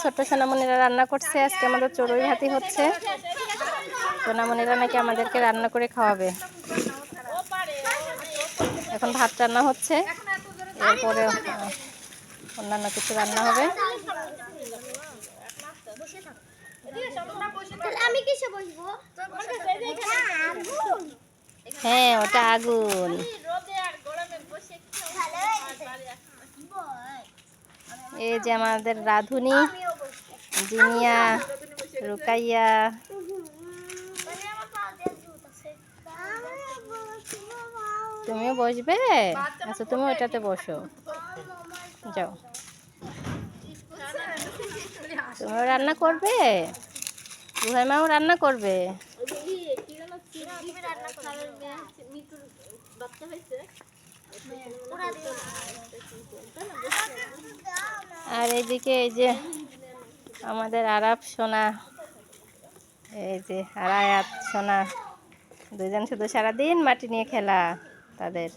ছোট্ট সোনামণিরা রান্না করছে। আজকে আমাদের চড়ুই ভাতি হচ্ছে। সোনামণিরা নাকি আমাদেরকে রান্না করে খাওয়াবে। এখন ভাত রান্না হচ্ছে, এরপরে অন্যান্য কিছু রান্না হবে। হ্যাঁ, ওটা আগুন। এই যে আমাদের রাধুনি, জিনিয়া, রুকাইয়া। তুমিও বসবে? আচ্ছা, তুমি ওইটাতে বসো, যাও। তুমিও রান্না করবে? রুহাই মাও রান্না করবে। আর এইদিকে এই যে আমাদের আরাফ সোনা, এই যে আর আয়াত সোনা, দুজন শুধু সারাদিন মাটি নিয়ে খেলা তাদের।